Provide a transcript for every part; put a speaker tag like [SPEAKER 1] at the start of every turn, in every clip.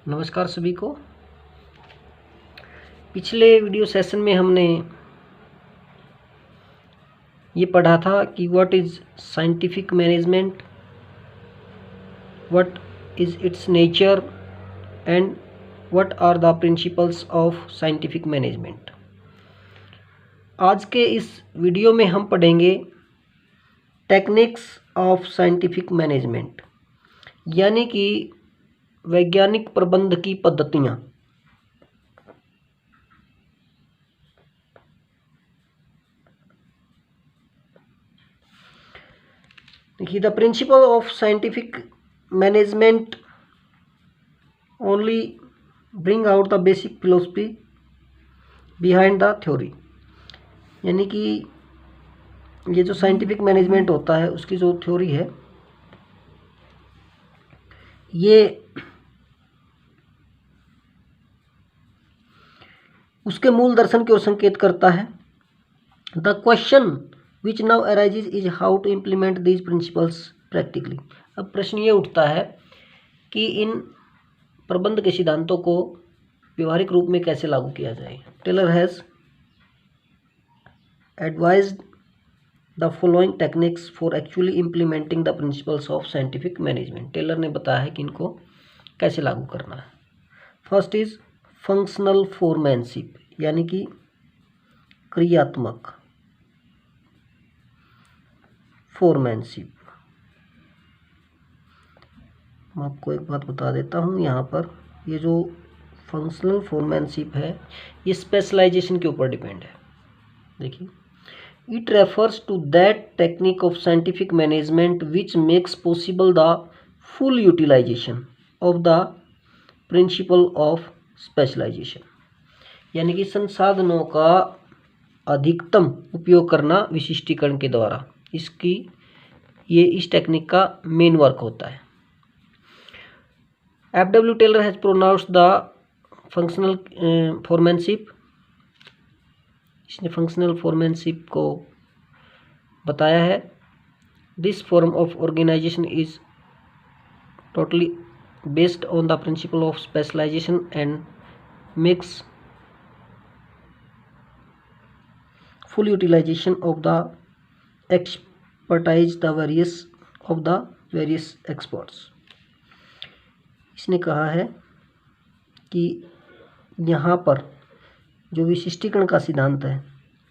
[SPEAKER 1] नमस्कार सभी को। पिछले वीडियो सेशन में हमने ये पढ़ा था कि what is scientific management, what is its nature and what are the principles of scientific management. आज के इस वीडियो में हम पढ़ेंगे टेक्निक्स ऑफ साइंटिफिक मैनेजमेंट, यानी कि वैज्ञानिक प्रबंध की पद्धतियाँ। देखिए, the principle of scientific management only bring out the basic philosophy behind the theory, यानी कि ये जो साइंटिफिक मैनेजमेंट होता है उसकी जो थ्योरी है ये उसके मूल दर्शन की ओर संकेत करता है। The question which now arises is how to implement these principles practically. अब प्रश्न ये उठता है कि इन प्रबंध के सिद्धांतों को व्यवहारिक रूप में कैसे लागू किया जाए। Taylor has advised the following techniques for actually implementing the principles of scientific management. Taylor ने बताया है कि इनको कैसे लागू करना है। फर्स्ट इज फंक्शनल फोरमैनशिप, यानी कि क्रियात्मक फोरमैनशिप। मैं आपको एक बात बता देता हूँ, यहाँ पर ये जो फंक्शनल फोरमैनशिप है ये स्पेशलाइजेशन के ऊपर डिपेंड है। देखिए, it refers to that technique of scientific management which makes possible the full utilisation of the principle of specialisation, यानी कि संसाधनों का अधिकतम उपयोग करना विशिष्टीकरण के द्वारा। इस टेक्निक का मेन वर्क होता है। F.W. Taylor has pronounced the functional foremanship. इसने फंक्शनल फोरमैनशिप को बताया है। This form of organisation is totally based on the principle of specialisation and makes full utilization of the expertise of the various experts। इसने कहा है कि यहाँ पर जो विशिष्टीकरण का सिद्धांत है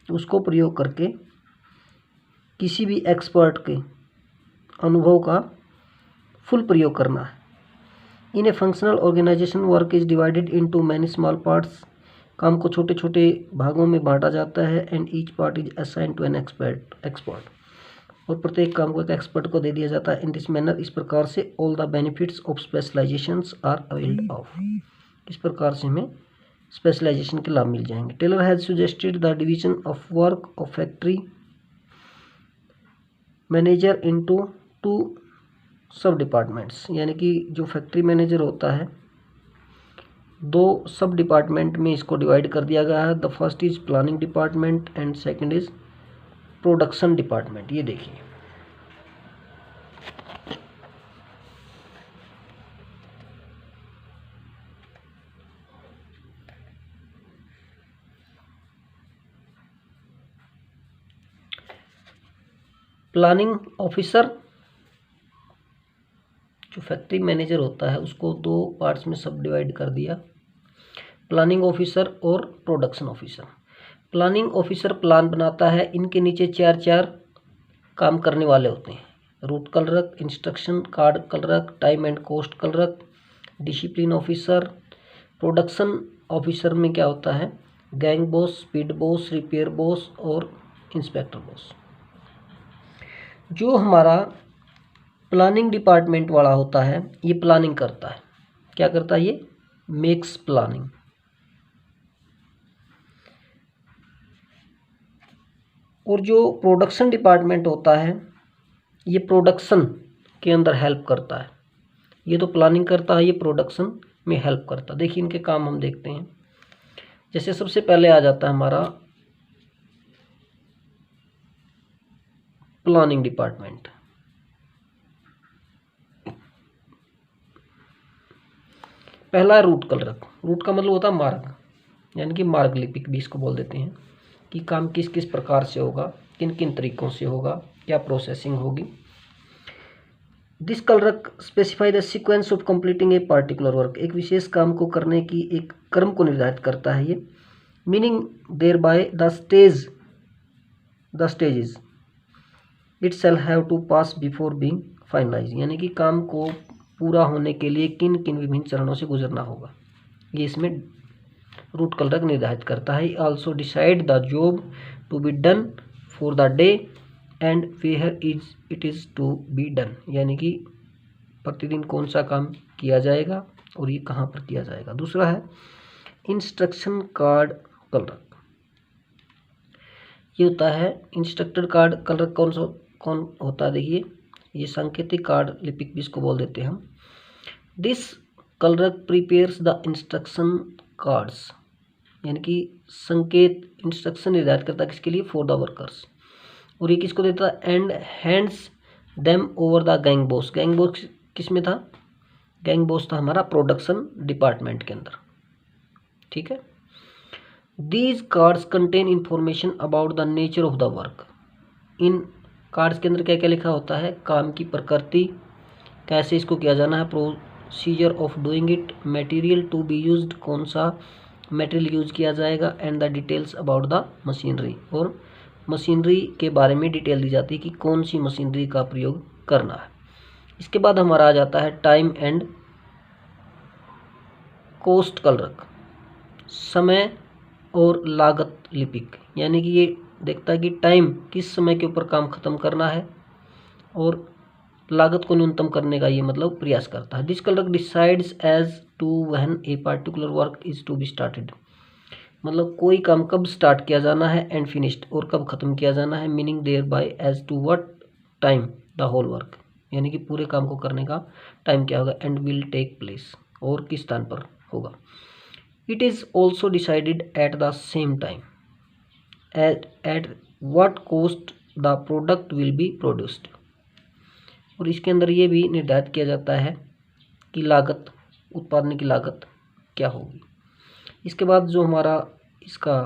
[SPEAKER 1] उसको प्रयोग करके किसी भी एक्सपर्ट के अनुभव का फुल प्रयोग करना है। In a functional organisation work is divided into many small parts. काम को छोटे छोटे भागों में बांटा जाता है। And each part is assigned to an expert, और प्रत्येक काम को एक एक्सपर्ट को दे दिया जाता है। इन दिस मैनर, इस प्रकार से all the benefits of specialisations are availed of. इस प्रकार से हमें स्पेशलाइजेशन के लाभ मिल जाएंगे। Taylor has suggested the division of work of factory manager into 2 sub departments, यानी कि जो फैक्ट्री मैनेजर होता है 2 सब डिपार्टमेंट में इसको डिवाइड कर दिया गया है। The first is planning department and second is production department. ये देखिए, प्लानिंग ऑफिसर जो फैक्ट्री मैनेजर होता है उसको 2 पार्ट्स में सब डिवाइड कर दिया, प्लानिंग ऑफिसर और production officer. Planning officer plan बनाता है। इनके नीचे 4 काम करने वाले होते हैं। Root clerk, instruction card clerk, time and cost clerk, discipline officer. Production officer में क्या होता है? Gang boss, speed boss, repair boss और इंस्पेक्टर बॉस। जो हमारा प्लानिंग डिपार्टमेंट वाला होता है ये प्लानिंग करता है। क्या करता है ये? Makes planning. और जो प्रोडक्शन डिपार्टमेंट होता है ये प्रोडक्शन के अंदर हेल्प करता है। ये तो प्लानिंग करता है, ये प्रोडक्शन में हेल्प करता है। देखिए, इनके काम हम देखते हैं। जैसे सबसे पहले आ जाता है हमारा प्लानिंग डिपार्टमेंट। पहला रूट कलरक। रूट का मतलब होता है मार्ग, यानी कि मार्ग लिपिक भी इसको बोल देते हैं, कि काम किस किस प्रकार से होगा, किन किन तरीकों से होगा, क्या प्रोसेसिंग होगी। This clerk specify the sequence of completing A particular work. एक विशेष काम को करने की एक क्रम को निर्धारित करता है ये। Meaning thereby the stages it shall have to pass before being finalise, यानी कि काम को पूरा होने के लिए किन किन विभिन्न चरणों से गुजरना होगा, ये इसमें रूट कलरक निर्धारित करता है। Also decide the job to be done for the day and where it is to be done, यानी कि प्रतिदिन कौन सा काम किया जाएगा और ये कहाँ पर किया जाएगा। दूसरा है इंस्ट्रक्शन कार्ड कलरक। ये होता है इंस्ट्रक्टर कार्ड कलरक। कौन होता है, देखिए ये सांकेतिक कार्ड लिपिक भी इसको बोल देते हैं हम। This clerk prepares the instruction cards, यानी कि संकेत इंस्ट्रक्शन निर्धारित करता है किसके लिए, फॉर द वर्कर्स। और ये किसको देता है, and hands them over the gang boss. Gang boss किस में था, गैंग बॉस था हमारा प्रोडक्शन डिपार्टमेंट के अंदर, ठीक है। These cards contain information about the nature of the work. In cards के अंदर क्या क्या लिखा होता है, काम की प्रकृति, कैसे इसको किया जाना है, procedure of doing it, material to be used, कौन सा मटेरियल यूज किया जाएगा, and the details about the machinery, और मशीनरी के बारे में डिटेल दी जाती है कि कौन सी मशीनरी का प्रयोग करना है। इसके बाद हमारा आ जाता है टाइम एंड कॉस्ट कलरक, समय और लागत लिपिक, यानी कि ये देखता है कि टाइम किस समय के ऊपर काम खत्म करना है और लागत को न्यूनतम करने का ये मतलब प्रयास करता है। This clerk decides as to when a particular work is to be started, मतलब कोई काम कब स्टार्ट किया जाना है, एंड फिनिश्ड, और कब खत्म किया जाना है। Meaning thereby as to what time the whole work, यानी कि पूरे काम को करने का टाइम क्या होगा, एंड विल टेक प्लेस, और किस स्थान पर होगा। It is also decided at the same time at what cost the product will be produced, और इसके अंदर ये भी निर्धारित किया जाता है कि लागत, उत्पादन की लागत क्या होगी। इसके बाद जो हमारा इसका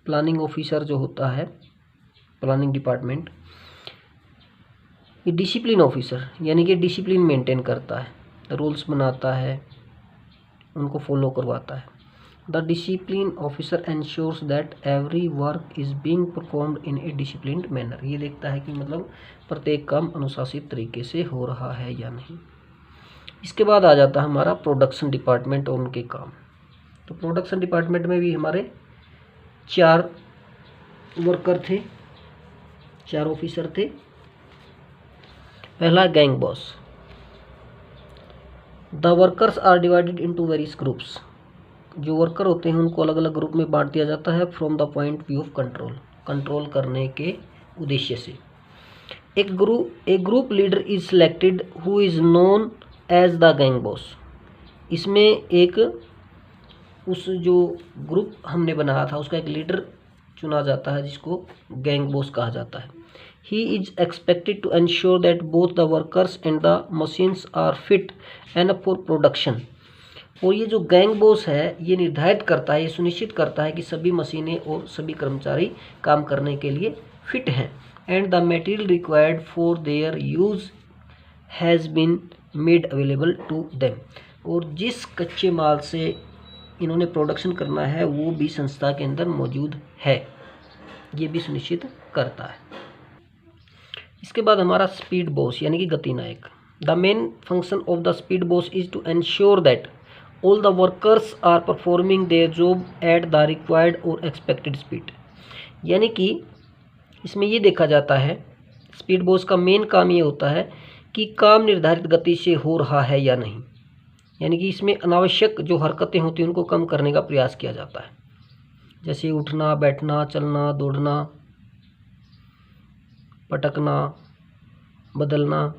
[SPEAKER 1] प्लानिंग ऑफिसर जो होता है, प्लानिंग डिपार्टमेंट, ये डिसिप्लिन ऑफिसर, यानी कि डिसिप्लिन मेंटेन करता है, रूल्स बनाता है, उनको फॉलो करवाता है। The discipline officer ensures that every work is being performed in A disciplined manner, ये देखता है कि मतलब प्रत्येक काम अनुशासित तरीके से हो रहा है या नहीं। इसके बाद आ जाता है हमारा प्रोडक्शन डिपार्टमेंट और उनके काम। तो प्रोडक्शन डिपार्टमेंट में भी हमारे 4 वर्कर थे, 4 ऑफिसर थे। पहला gang boss. The workers are divided into various groups, जो वर्कर होते हैं उनको अलग अलग ग्रुप में बांट दिया जाता है from the point view of control, control करने के उद्देश्य से। एक group leader is selected who is known as the gang boss. इसमें एक उस जो ग्रुप हमने बनाया था उसका एक लीडर चुना जाता है जिसको गैंग बॉस कहा जाता है। He is expected to ensure that both the workers and the machines are fit and for production. और ये जो गैंग बॉस है ये निर्धारित करता है, ये सुनिश्चित करता है कि सभी मशीनें और सभी कर्मचारी काम करने के लिए फिट हैं, and the material required for their use has been made available to them. और जिस कच्चे माल से इन्होंने प्रोडक्शन करना है वो भी संस्था के अंदर मौजूद है, ये भी सुनिश्चित करता है। इसके बाद हमारा स्पीड बॉस यानी कि गति नायक। The main function of the speed boss is to ensure that all the workers are performing their job at the required और एक्सपेक्टेड स्पीड। यानी कि इसमें ये देखा जाता है, स्पीड बॉस का मेन काम ये होता है कि काम निर्धारित गति से हो रहा है या नहीं, यानी कि इसमें अनावश्यक जो हरकतें होती हैं उनको कम करने का प्रयास किया जाता है, जैसे उठना, बैठना, चलना, दौड़ना, पटकना, बदलना,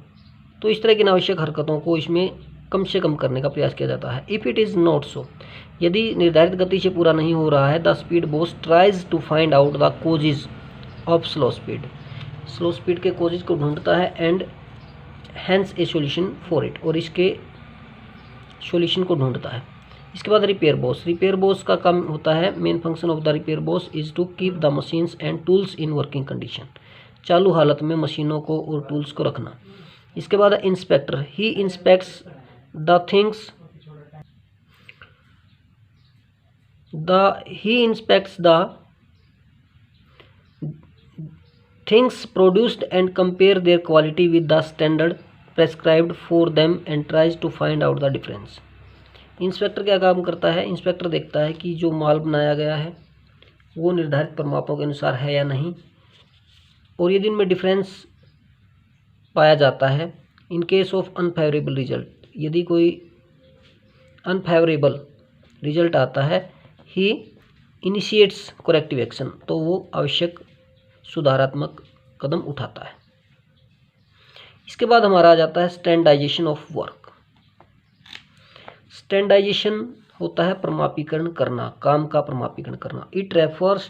[SPEAKER 1] तो इस तरह की अनावश्यक हरकतों को इसमें कम से कम करने का प्रयास किया जाता है। If it is not so, यदि निर्धारित गति से पूरा नहीं हो रहा है, the speed boss tries to find out the causes of slow speed, slow speed के कोजेज को ढूंढता है, and hence a solution for it, और इसके सॉल्यूशन को ढूंढता है। इसके बाद रिपेयर बॉस का काम होता है, main function of the repair boss is to keep the machines and tools in working condition, चालू हालत में मशीनों को और टूल्स को रखना। इसके बाद inspector, he inspects the things produced and compare their quality with the standard prescribed for them and tries to find out the difference। Inspector क्या काम करता है? इंस्पेक्टर देखता है कि जो माल बनाया गया है वो निर्धारित परिमापों के अनुसार है या नहीं, और यदि इनमें डिफरेंस पाया जाता है, in case of unfavourable result, यदि कोई अनफेवरेबल रिजल्ट आता है, ही इनिशिएट्स करेक्टिव एक्शन, तो वो आवश्यक सुधारात्मक कदम उठाता है। इसके बाद हमारा आ जाता है स्टैंडर्डाइजेशन ऑफ वर्क। स्टैंडर्डाइजेशन होता है प्रमापीकरण करना, काम का प्रमापीकरण करना। It refers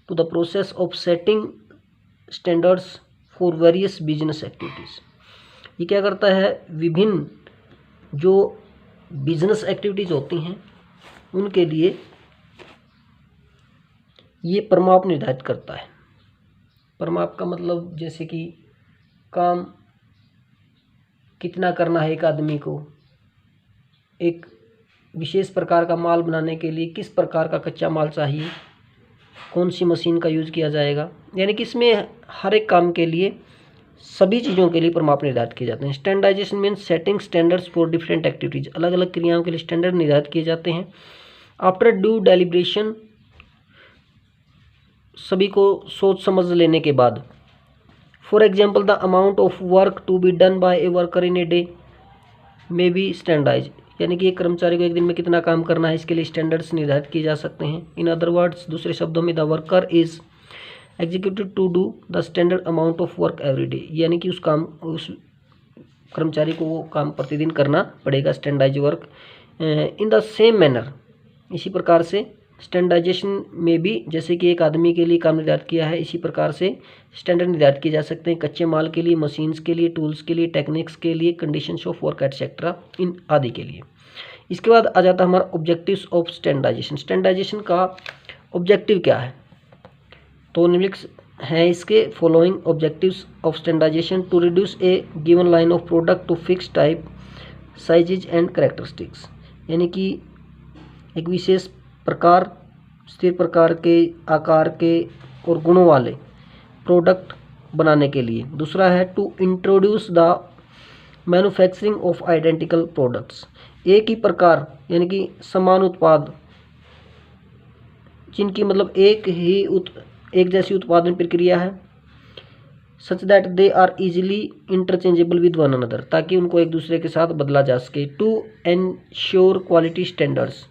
[SPEAKER 1] to the process of setting standards for various business activities. ये क्या करता है? विभिन्न जो बिजनेस एक्टिविटीज़ होती हैं उनके लिए ये प्रमाप निर्धारित करता है। प्रमाप का मतलब जैसे कि काम कितना करना है एक आदमी को, एक विशेष प्रकार का माल बनाने के लिए किस प्रकार का कच्चा माल चाहिए, कौन सी मशीन का यूज़ किया जाएगा, यानी कि इसमें हर एक काम के लिए सभी चीज़ों के लिए प्रमाप निर्धारित किए जाते हैं। Standardisation means setting standards for different activities, अलग अलग क्रियाओं के लिए स्टैंडर्ड निर्धारित किए जाते हैं। आफ्टर ड्यू डेलिब्रेशन, सभी को सोच समझ लेने के बाद। For example the amount of work to be done by a worker in a day may be standardise, यानी कि एक कर्मचारी को एक दिन में कितना काम करना है, इसके लिए स्टैंडर्ड्स निर्धारित किए जा सकते हैं। इन अदर वर्ड्स, दूसरे शब्दों में, the worker is executed to do the standard amount of work every day, यानी कि उस कर्मचारी को वो काम प्रतिदिन करना पड़ेगा, standardise work. In the same manner, इसी प्रकार से स्टैंडर्डाइजेशन में भी जैसे कि एक आदमी के लिए काम निर्धारित किया है, इसी प्रकार से स्टैंडर्ड निर्धारित किए जा सकते हैं कच्चे माल के लिए, मशीन्स के लिए, टूल्स के लिए, टेक्निक्स के लिए, कंडीशंस ऑफ वर्क एटसेट्रा, इन आदि के लिए। इसके बाद आ जाता है हमारा ऑब्जेक्टिव्स ऑफ स्टैंडर्डाइजेशन। स्टैंडर्डाइजेशन का ऑब्जेक्टिव क्या है? तो निम्नलिखित हैं इसके following objectives of standardisation: to reduce a given line of product to fix type, sizes and characteristics, यानी कि एक विशेष प्रकार, स्थिर प्रकार के आकार के और गुणों वाले प्रोडक्ट बनाने के लिए। दूसरा है to introduce the manufacturing of identical products, एक ही प्रकार यानी कि समान उत्पाद जिनकी मतलब एक जैसी उत्पादन प्रक्रिया है, such that they are easily interchangeable with one another, ताकि उनको एक दूसरे के साथ बदला जा सके। To ensure quality standards,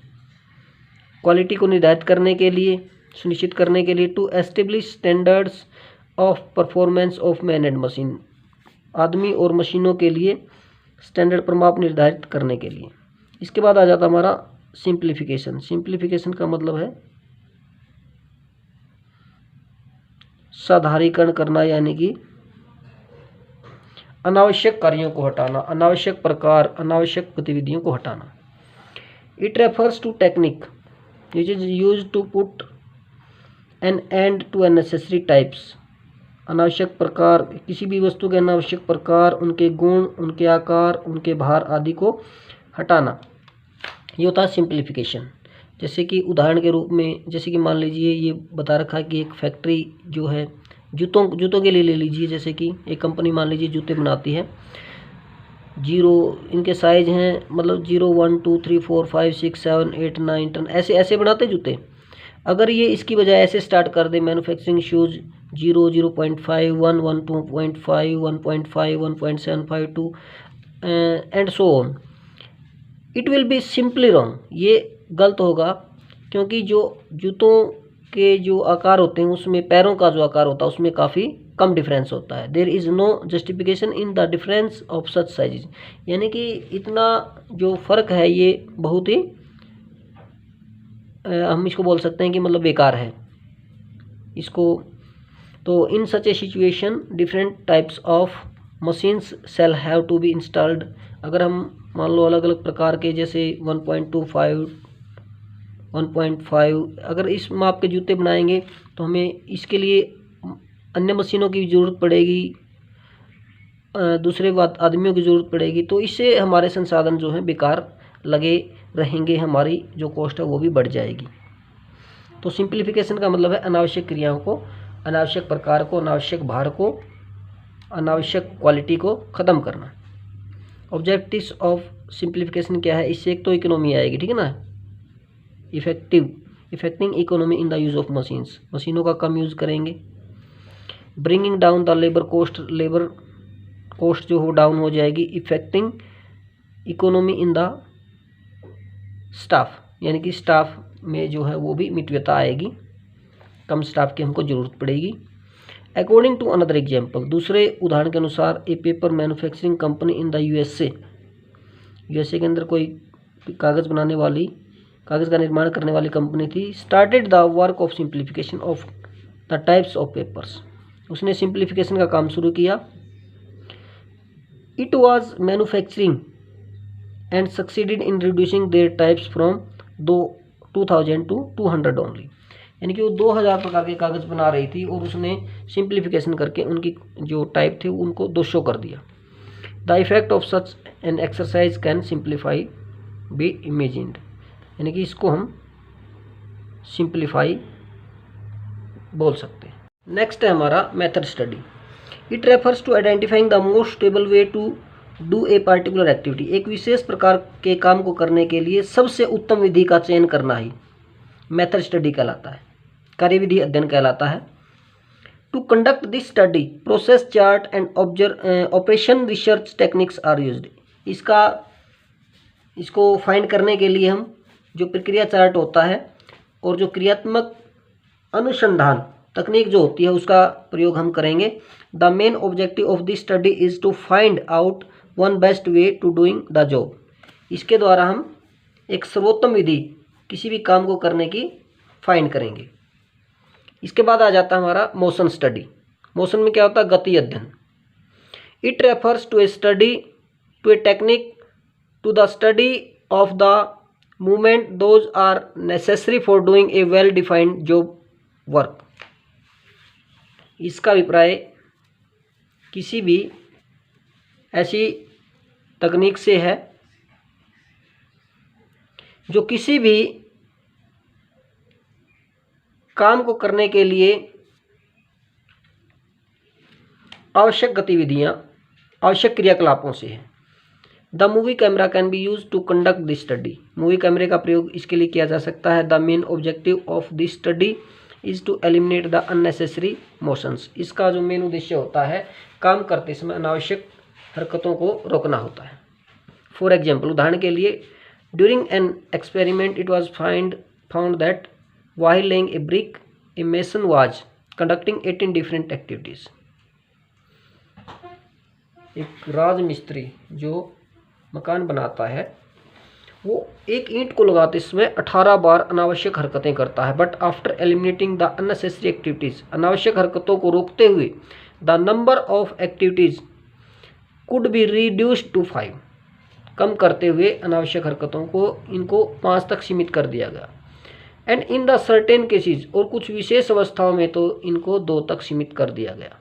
[SPEAKER 1] quality को निर्धारित करने के लिए, सुनिश्चित करने के लिए। To establish standards of performance of man and machine, आदमी और मशीनों के लिए स्टैंडर्ड प्रमाप निर्धारित करने के लिए। इसके बाद आ जाता हमारा सिंप्लीफिकेशन। सिंप्लीफिकेशन का मतलब है साधारीकरण करना, यानी कि अनावश्यक कार्यों को हटाना, अनावश्यक प्रकार, अनावश्यक गतिविधियों को हटाना। It refers to technique which is used to put an end to unnecessary types, अनावश्यक प्रकार, किसी भी वस्तु के अनावश्यक प्रकार, उनके गुण, उनके आकार, उनके भार आदि को हटाना, ये होता है सिंप्लीफिकेशन। जैसे कि उदाहरण के रूप में, जैसे कि मान लीजिए ये बता रखा है कि एक फैक्ट्री जो है जूतों के लिए ले लीजिए, जैसे कि एक कंपनी मान लीजिए जूते बनाती है, इनके साइज हैं मतलब 0, 1, 2, 3, 4, 5, 6, 7, 8, 9, 10 ऐसे बनाते जूते। अगर ये इसकी बजाय ऐसे स्टार्ट कर दे, manufacturing shoes 0, 0.5, 1, 1, 2.5, 1.5, 1.75, 2 and so on, it will be simply wrong, ये गलत होगा, क्योंकि जो जूतों के जो आकार होते हैं उसमें पैरों का जो आकार होता है उसमें काफ़ी कम डिफरेंस होता है। There is no justification in the difference of such sizes, यानी कि इतना जो फ़र्क है ये बहुत ही हम इसको बोल सकते हैं कि मतलब बेकार है इसको। तो in such a situation different types of machines shall have to be installed, अगर हम मान लो अलग अलग प्रकार के, जैसे 1.25, 1.5, अगर इस माप के जूते बनाएंगे तो हमें इसके लिए अन्य मशीनों की ज़रूरत पड़ेगी, दूसरे बात आदमियों की ज़रूरत पड़ेगी, तो इससे हमारे संसाधन जो हैं बेकार लगे रहेंगे, हमारी जो कॉस्ट है वो भी बढ़ जाएगी। तो सिंप्लीफिकेशन का मतलब है अनावश्यक क्रियाओं को, अनावश्यक प्रकार को, अनावश्यक भार को, अनावश्यक क्वालिटी को ख़त्म करना। ऑब्जेक्टिव्स ऑफ सिंप्लीफिकेशन क्या है? इससे एक तो इकोनॉमी आएगी, ठीक है ना, effecting economy in the use of machines, मशीनों का कम यूज़ करेंगे। Bringing down the labour cost जो हो डाउन हो जाएगी। Effecting economy in the staff, यानी कि स्टाफ में जो है वो भी मितव्यता आएगी, कम स्टाफ की हमको ज़रूरत पड़ेगी। अकॉर्डिंग टू अनदर एग्जाम्पल, दूसरे उदाहरण के अनुसार, a paper manufacturing company in the USA के अंदर कोई कागज़ का निर्माण करने वाली कंपनी थी। Started the work of simplification of the types of papers, उसने सिंप्लीफिकेशन का काम शुरू किया। It was manufacturing and succeeded in reducing their types from 2000 to 200 only, यानी कि वो 2000 प्रकार के कागज़ बना रही थी और उसने सिंप्लीफिकेशन करके उनकी जो टाइप थे उनको 200 कर दिया। The effect of such an exercise can simplify be imagined, यानी कि इसको हम सिंप्लीफाई बोल सकते हैं। नेक्स्ट है हमारा method study. It refers to identifying the most stable way to do a particular activity, एक विशेष प्रकार के काम को करने के लिए सबसे उत्तम विधि का चयन करना ही मेथड स्टडी कहलाता है, कार्यविधि अध्ययन कहलाता है। To conduct this study, process chart and operation research techniques are used, इसको फाइंड करने के लिए हम जो प्रक्रिया चार्ट होता है और जो क्रियात्मक अनुसंधान तकनीक जो होती है उसका प्रयोग हम करेंगे। The main objective of this study is to find out one best way to doing the job, इसके द्वारा हम एक सर्वोत्तम विधि किसी भी काम को करने की फाइंड करेंगे। इसके बाद आ जाता है हमारा मोशन स्टडी। मोशन में क्या होता है? गति अध्ययन। It refers to a study to a technique to the study of the movement those are necessary for doing a well defined job work, इसका अभिप्राय किसी भी ऐसी तकनीक से है जो किसी भी काम को करने के लिए आवश्यक गतिविधियां, आवश्यक क्रियाकलापों से है। The movie camera can be use to conduct this study, movie कैमरे का प्रयोग इसके लिए किया जा सकता है। The main objective of this study is to eliminate the unnecessary motions, इसका जो मेन उद्देश्य होता है काम करते समय अनावश्यक हरकतों को रोकना होता है। फॉर एग्जाम्पल, उदाहरण के लिए, during an experiment it was found that while laying a brick, a mason was conducting 18 different activities. एक राजमिस्त्री जो मकान बनाता है वो एक ईंट को लगाते समय 18 बार अनावश्यक हरकतें करता है। But after eliminating the unnecessary activities, अनावश्यक हरकतों को रोकते हुए, the number of activities could be reduced to 5, कम करते हुए अनावश्यक हरकतों को इनको 5 तक सीमित कर दिया गया। And in the certain cases, और कुछ विशेष अवस्थाओं में तो इनको 2 तक सीमित कर दिया गया।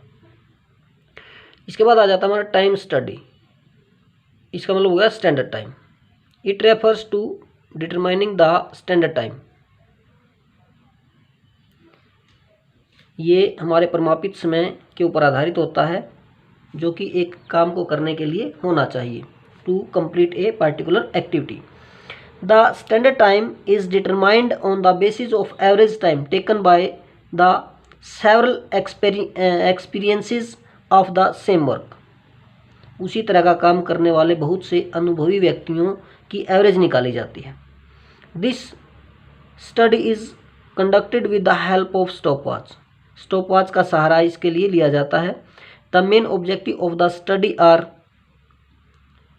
[SPEAKER 1] इसके बाद आ जाता है हमारा टाइम स्टडी। इसका मतलब हो गया standard time. It refers to determining the standard time, ये हमारे परिमापित समय के ऊपर आधारित होता है जो कि एक काम को करने के लिए होना चाहिए, to complete a particular activity. The standard time is determined on the basis of average time taken by the several experiences of the same work. उसी तरह का काम करने वाले बहुत से अनुभवी व्यक्तियों की एवरेज निकाली जाती है। This study is conducted with the help of stopwatch. Stopwatch का सहारा इसके लिए लिया जाता है। The main objective of the study are,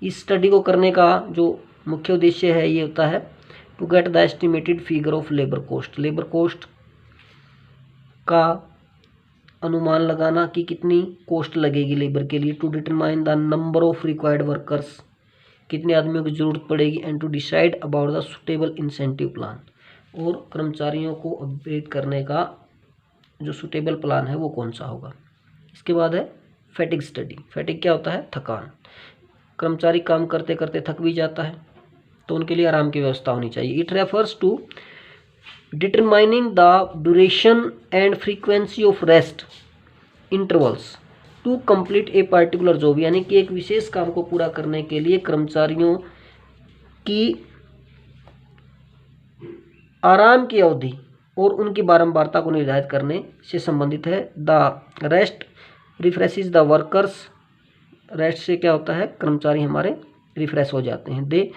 [SPEAKER 1] इस स्टडी को करने का जो मुख्य उद्देश्य है ये होता है to get the estimated figure of labour cost, labour cost का अनुमान लगाना कि कितनी कॉस्ट लगेगी लेबर के लिए। To determine the number of required workers, कितने आदमियों की ज़रूरत पड़ेगी, and to decide about the suitable incentive plan, और कर्मचारियों को अपग्रेड करने का जो सुटेबल प्लान है वो कौन सा होगा। इसके बाद है फैटिग स्टडी। फैटिग क्या होता है, थकान। कर्मचारी काम करते करते थक भी जाता है तो उनके लिए आराम की व्यवस्था होनी चाहिए। It refers to determining the duration and frequency of rest intervals to complete a particular job, यानी कि एक विशेष काम को पूरा करने के लिए कर्मचारियों की आराम की अवधि और उनकी बारंबारता को निर्धारित करने से संबंधित है। The rest refreshes the workers. Rest से क्या होता है, कर्मचारी हमारे रिफ्रेश हो जाते हैं। They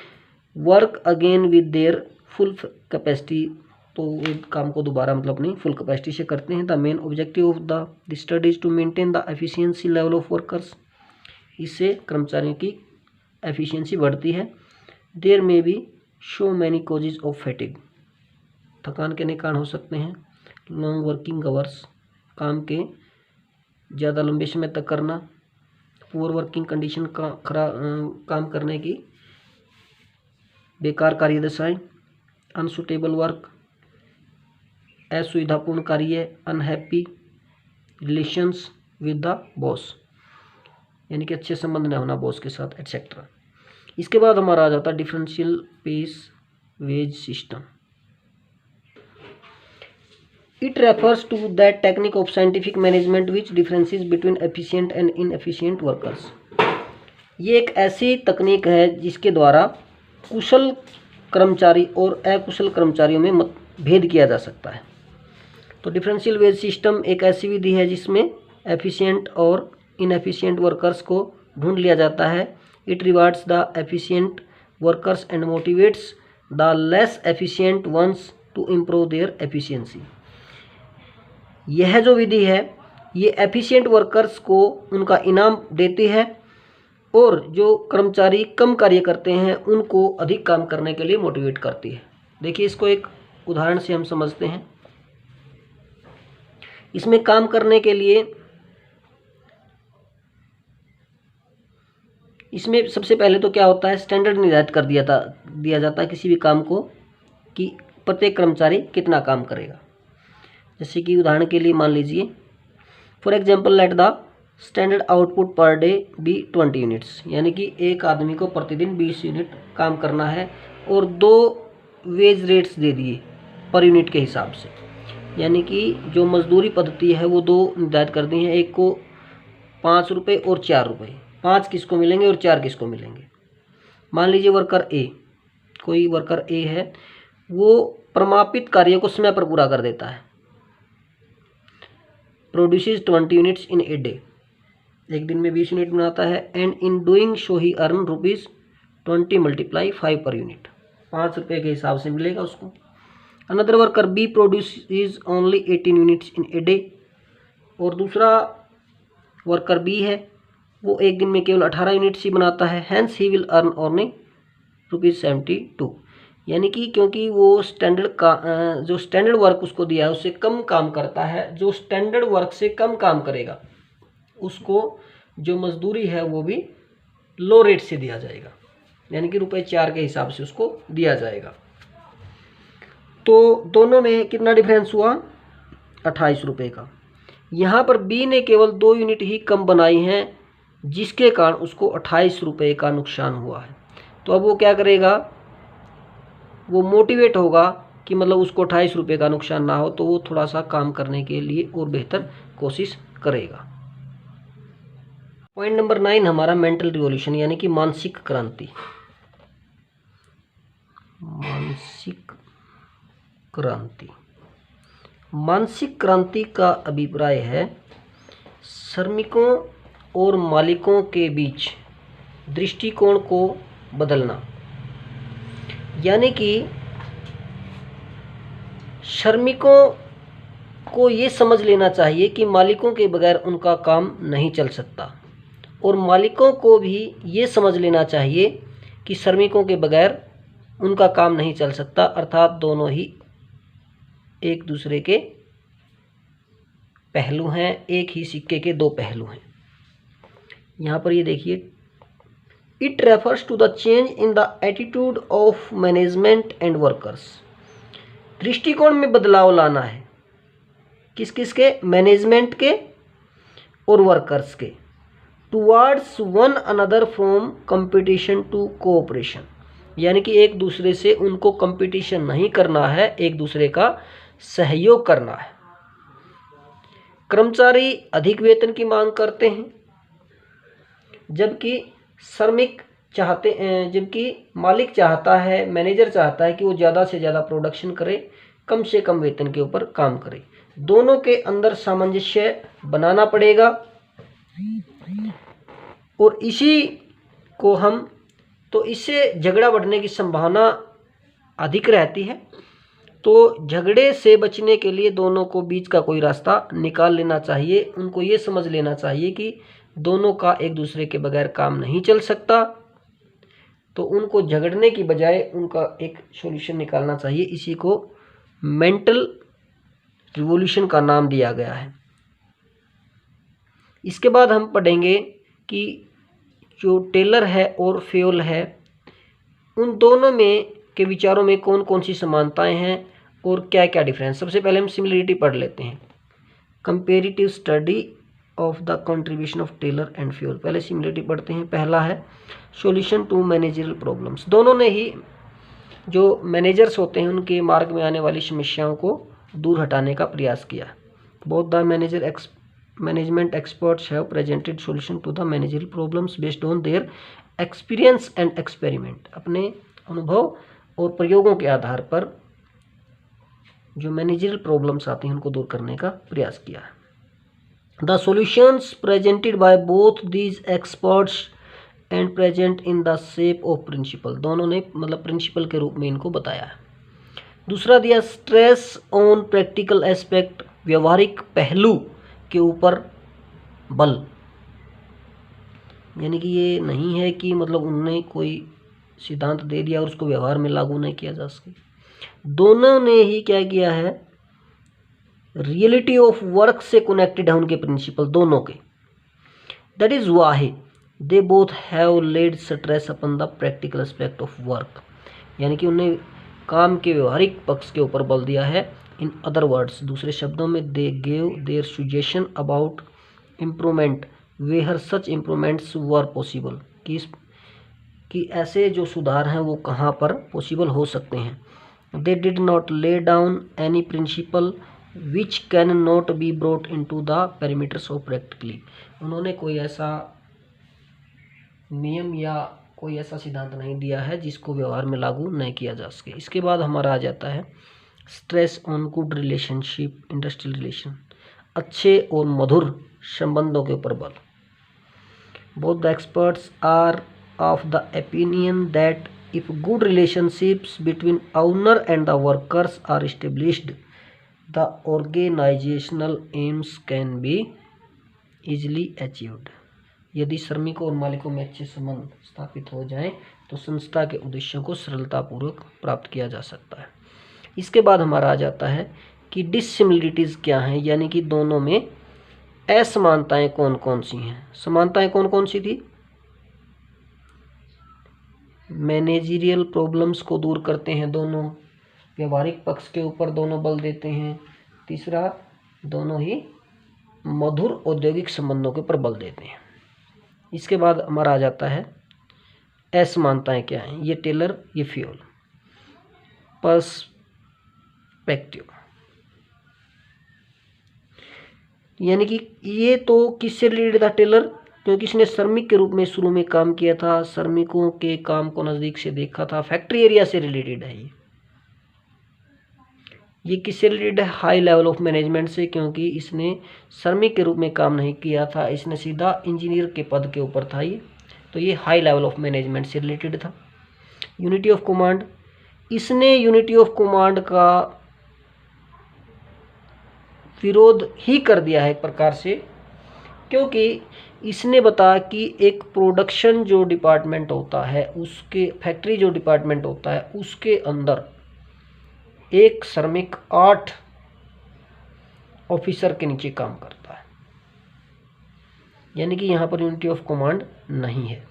[SPEAKER 1] work again with their full capacity, तो एक काम को दोबारा मतलब अपनी फुल कैपेसिटी से करते हैं। The main objective of the study is to maintain the efficiency level of workers. इससे कर्मचारियों की एफिशिएंसी बढ़ती है। There may be so many causes of fatigue. थकान के अनेक कारण हो सकते हैं। लॉन्ग वर्किंग आवर्स, काम के ज़्यादा लंबे समय तक करना। पुअर वर्किंग कंडीशन का काम करने की बेकार कार्यदशाएं। अनसुटेबल वर्क, असुविधापूर्ण कार्य। Unhappy relations with the boss, यानी कि अच्छे संबंध न होना बॉस के साथ, एटसेट्रा। इसके बाद हमारा आ जाता है differential piece wage system. It refers to that technique of scientific management which differences between efficient and inefficient workers. ये एक ऐसी तकनीक है जिसके द्वारा कुशल कर्मचारी और अकुशल कर्मचारियों में भेद किया जा सकता है। तो डिफरेंशियल वेज सिस्टम एक ऐसी विधि है जिसमें एफिशिएंट और इनएफिशिएंट वर्कर्स को ढूंढ लिया जाता है। It rewards the efficient workers and motivates the less efficient ones to improve their efficiency. यह जो विधि है ये एफिशिएंट वर्कर्स को उनका इनाम देती है और जो कर्मचारी कम कार्य करते हैं उनको अधिक काम करने के लिए मोटिवेट करती है। देखिए इसको एक उदाहरण से हम समझते हैं। इसमें काम करने के लिए इसमें सबसे पहले तो क्या होता है, स्टैंडर्ड निर्धारित कर दिया जाता है किसी भी काम को कि प्रत्येक कर्मचारी कितना काम करेगा। जैसे कि उदाहरण के लिए मान लीजिए, for example let the standard output per day be 20 units, यानी कि एक आदमी को प्रतिदिन 20 यूनिट काम करना है और 2 वेज रेट्स दे दिए पर यूनिट के हिसाब से, यानी कि जो मजदूरी पद्धति है वो 2 निर्धारित कर दी हैं, एक को 5 रुपये और 4 रुपये। 5 किसको मिलेंगे और 4 किसको मिलेंगे। मान लीजिए वर्कर ए, कोई वर्कर ए है, वो प्रमापित कार्य को समय पर पूरा कर देता है, produces 20 units in a day, एक दिन में 20 यूनिट बनाता है। And in doing show he earn ₹20 multiply 5 per unit, 5 रुपये के हिसाब से मिलेगा उसको। Another worker bee produces only 18 units in a day, और दूसरा वर्कर बी है वो एक दिन में केवल 18 यूनिट्स ही बनाता है। Hence he will earn only ₹72, यानी कि क्योंकि वो जो स्टैंडर्ड वर्क उसको दिया है उससे कम काम करता है, जो स्टैंडर्ड वर्क से कम काम करेगा उसको जो मजदूरी है वो भी लो रेट से दिया जाएगा, यानी कि ₹4 के हिसाब से उसको दिया जाएगा। तो दोनों में कितना डिफरेंस हुआ, 28 रुपये का। यहाँ पर बी ने केवल 2 यूनिट ही कम बनाई हैं जिसके कारण उसको 28 रुपये का नुकसान हुआ है। तो अब वो क्या करेगा, वो मोटिवेट होगा कि मतलब उसको 28 रुपये का नुकसान ना हो, तो वो थोड़ा सा काम करने के लिए और बेहतर कोशिश करेगा। पॉइंट नंबर 9 हमारा मेंटल रिवॉल्यूशन, यानी कि मानसिक क्रांति। मानसिक क्रांति, मानसिक क्रांति का अभिप्राय है श्रमिकों और मालिकों के बीच दृष्टिकोण को बदलना, यानी कि श्रमिकों को ये समझ लेना चाहिए कि मालिकों के बगैर उनका काम नहीं चल सकता, और मालिकों को भी ये समझ लेना चाहिए कि श्रमिकों के बगैर उनका काम नहीं चल सकता, अर्थात दोनों ही एक दूसरे के पहलू हैं, एक ही सिक्के के 2 पहलू हैं। यहाँ पर ये देखिए it refers to the change in the attitude of management and workers. दृष्टिकोण में बदलाव लाना है, किस किस के, मैनेजमेंट के और वर्कर्स के, towards one another from competition to cooperation, यानी कि एक दूसरे से उनको कंपटीशन नहीं करना है, एक दूसरे का सहयोग करना है। कर्मचारी अधिक वेतन की मांग करते हैं, जबकि जबकि मालिक चाहता है, मैनेजर चाहता है कि वो ज़्यादा से ज़्यादा प्रोडक्शन करे, कम से कम वेतन के ऊपर काम करे। दोनों के अंदर सामंजस्य बनाना पड़ेगा और इसी को हम, तो इससे झगड़ा बढ़ने की संभावना अधिक रहती है। तो झगड़े से बचने के लिए दोनों को बीच का कोई रास्ता निकाल लेना चाहिए। उनको ये समझ लेना चाहिए कि दोनों का एक दूसरे के बगैर काम नहीं चल सकता, तो उनको झगड़ने की बजाय उनका एक सॉल्यूशन निकालना चाहिए। इसी को मेंटल रिवॉल्यूशन का नाम दिया गया है। इसके बाद हम पढ़ेंगे कि जो टेलर है और फ्योल है, उन दोनों में के विचारों में कौन कौन सी समानताएं हैं और क्या क्या डिफरेंस। सबसे पहले हम सिमिलरिटी पढ़ लेते हैं। Comparative study of the contribution of Taylor and Fayol. पहले सिमिलरिटी पढ़ते हैं। पहला है सॉल्यूशन टू मैनेजरल प्रॉब्लम्स। दोनों ने ही जो मैनेजर्स होते हैं उनके मार्ग में आने वाली समस्याओं को दूर हटाने का प्रयास किया। Both the management experts have presented solution to the managerial problems based on their experience and experiment. अपने अनुभव और प्रयोगों के आधार पर जो मैनेजरल प्रॉब्लम्स आती हैं उनको दूर करने का प्रयास किया। The solutions presented by both these experts and present in the shape of principle. दोनों ने मतलब प्रिंसिपल के रूप में इनको बताया है। दूसरा दिया स्ट्रेस ऑन प्रैक्टिकल एस्पेक्ट, व्यवहारिक पहलू के ऊपर बल, यानी कि ये नहीं है कि मतलब उन्होंने कोई सिद्धांत दे दिया और उसको व्यवहार में लागू नहीं किया जा सके। दोनों ने ही क्या किया है, रियलिटी ऑफ वर्क से कनेक्टेड है उनके प्रिंसिपल दोनों के। That is why they both have led stress upon the practical aspect of work, यानी कि उन्हें काम के व्यवहारिक पक्ष के ऊपर बल दिया है। इन अदर वर्ड्स, दूसरे शब्दों में, they gave their suggestion about improvement where such improvements were possible, कि ऐसे जो सुधार हैं वो कहाँ पर पॉसिबल हो सकते हैं। They did not lay down any principal which can not B brought into the parameters of practically. उन्होंने कोई ऐसा नियम या कोई ऐसा सिद्धांत नहीं दिया है जिसको व्यवहार में लागू नहीं किया जा सके। इसके बाद हमारा आ जाता है stress on good relationship industrial relation, अच्छे और मधुर संबंधों के ऊपर बल। Both the experts are of the opinion that if good relationships between owner and the workers are established, the organisational aims can be easily achieved. यदि श्रमिकों और मालिकों में अच्छे संबंध स्थापित हो जाएं तो संस्था के उद्देश्यों को सरलतापूर्वक प्राप्त किया जा सकता है। इसके बाद हमारा आ जाता है कि डिसिमिलरिटीज़ क्या हैं, यानी कि दोनों में असमानताएं कौन कौन सी हैं। समानताएं कौन कौन सी थी, मैनेजरियल प्रॉब्लम्स को दूर करते हैं दोनों, व्यवहारिक पक्ष के ऊपर दोनों बल देते हैं, तीसरा दोनों ही मधुर औद्योगिक संबंधों के ऊपर बल देते हैं। इसके बाद हमारा आ जाता है असमानताएं क्या हैं, ये टेलर ये फ्यूल। पर्सपेक्टिव, यानी कि ये तो किससे रिलेटेड था, टेलर, क्योंकि इसने श्रमिक के रूप में शुरू में काम किया था, श्रमिकों के काम को नज़दीक से देखा था, फैक्ट्री एरिया से रिलेटेड है ये किससे रिलेटेड है, हाई लेवल ऑफ मैनेजमेंट से, क्योंकि इसने श्रमिक के रूप में काम नहीं किया था, इसने सीधा इंजीनियर के पद के ऊपर था ये, तो ये हाई लेवल ऑफ मैनेजमेंट से रिलेटेड था। यूनिटी ऑफ कमांड, इसने यूनिटी ऑफ कमांड का विरोध ही कर दिया है एक प्रकार से, क्योंकि इसने बताया कि एक प्रोडक्शन जो डिपार्टमेंट होता है, उसके फैक्ट्री जो डिपार्टमेंट होता है, उसके अंदर एक श्रमिक 8 ऑफिसर के नीचे काम करता है, यानी कि यहाँ पर यूनिटी ऑफ कमांड नहीं है।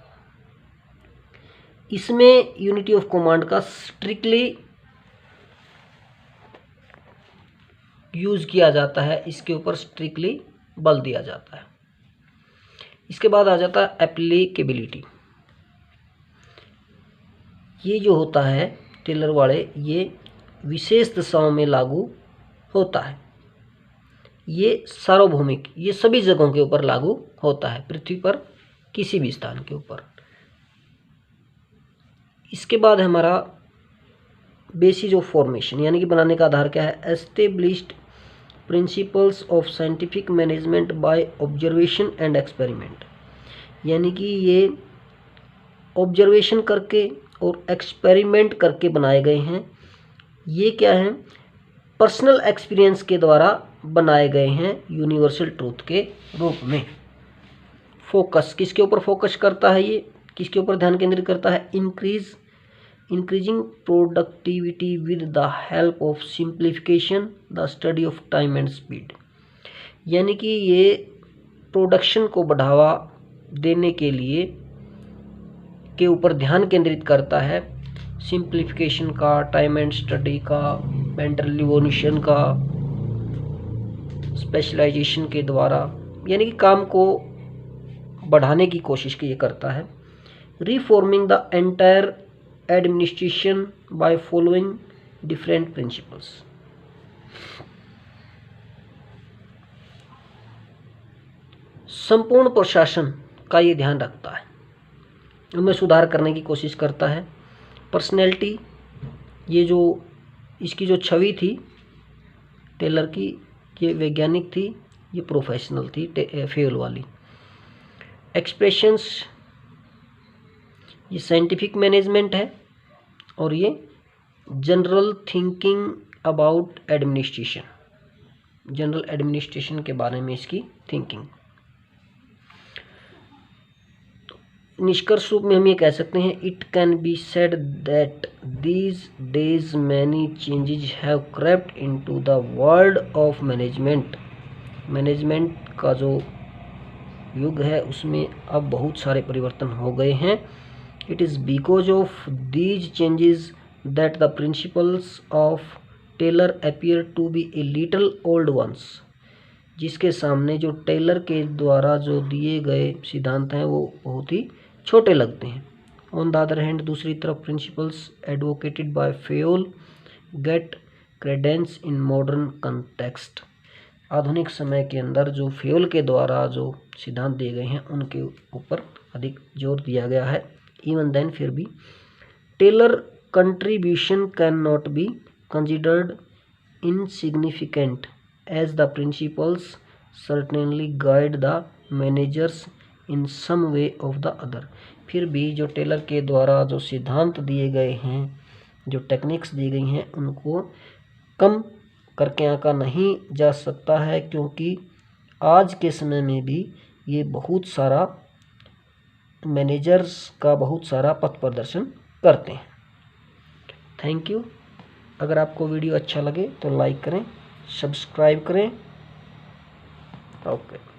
[SPEAKER 1] इसमें यूनिटी ऑफ कमांड का स्ट्रिक्टली यूज किया जाता है, इसके ऊपर स्ट्रिक्टली बल दिया जाता है। इसके बाद आ जाता है एप्लीकेबिलिटी। ये जो होता है टेलर वाले, ये विशेष दिशाओं में लागू होता है। ये सार्वभौमिक, ये सभी जगहों के ऊपर लागू होता है, पृथ्वी पर किसी भी स्थान के ऊपर। इसके बाद हमारा बेसिस ऑफ फॉर्मेशन, यानी कि बनाने का आधार क्या है? Established principles of scientific management by observation and experiment, यानी कि ये ऑब्जर्वेशन करके और एक्सपेरिमेंट करके बनाए गए हैं। ये क्या हैं? पर्सनल एक्सपीरियंस के द्वारा बनाए गए हैं, यूनिवर्सल ट्रूथ के रूप में। फोकस किसके ऊपर फोकस करता है? ये किसके ऊपर ध्यान केंद्रित करता है? Increasing productivity with the help of simplification, the study of time and speed, यानी कि ये प्रोडक्शन को बढ़ावा देने के लिए के ऊपर ध्यान केंद्रित करता है, सिंप्लीफिकेशन का, टाइम एंड स्टडी का, मेंटल रिवोल्यूशन का, स्पेशलाइजेशन के द्वारा, यानी कि काम को बढ़ाने की कोशिश की ये करता है। Reforming the entire administration by following different principles, संपूर्ण प्रशासन का ये ध्यान रखता है, उनमें सुधार करने की कोशिश करता है। पर्सनैलिटी, ये जो इसकी जो छवि थी टेलर की, ये वैज्ञानिक थी, ये प्रोफेशनल थी फेल वाली। एक्सप्रेशंस, ये साइंटिफिक मैनेजमेंट है, और ये general thinking about administration, general administration के बारे में इसकी थिंकिंग। निष्कर्ष रूप में हम ये कह सकते हैं, it can be said that these days many changes have crept into the world of management. Management का जो युग है उसमें अब बहुत सारे परिवर्तन हो गए हैं। It is because of these changes that the principles of Taylor appear to be a little old ones, जिसके सामने जो टेलर के द्वारा जो दिए गए सिद्धांत हैं वो बहुत ही छोटे लगते हैं। ऑन द अदर हैंड, दूसरी तरफ principles advocated by Fayol get credence in modern context. आधुनिक समय के अंदर जो फेयोल के द्वारा जो सिद्धांत दिए गए हैं उनके ऊपर अधिक जोर दिया गया है। इवन देन, फिर भी Taylor contribution can not be considered insignificant as the principles certainly guide the managers in some way of the other। फिर भी जो टेलर के द्वारा जो सिद्धांत दिए गए हैं, जो टेक्निक्स दी गई हैं, उनको कम करके आंका नहीं जा सकता है, क्योंकि आज के समय में भी ये बहुत सारा मैनेजर्स का बहुत सारा पथ प्रदर्शन करते हैं। Thank you. अगर आपको वीडियो अच्छा लगे तो लाइक करें, सब्सक्राइब करें। ओके।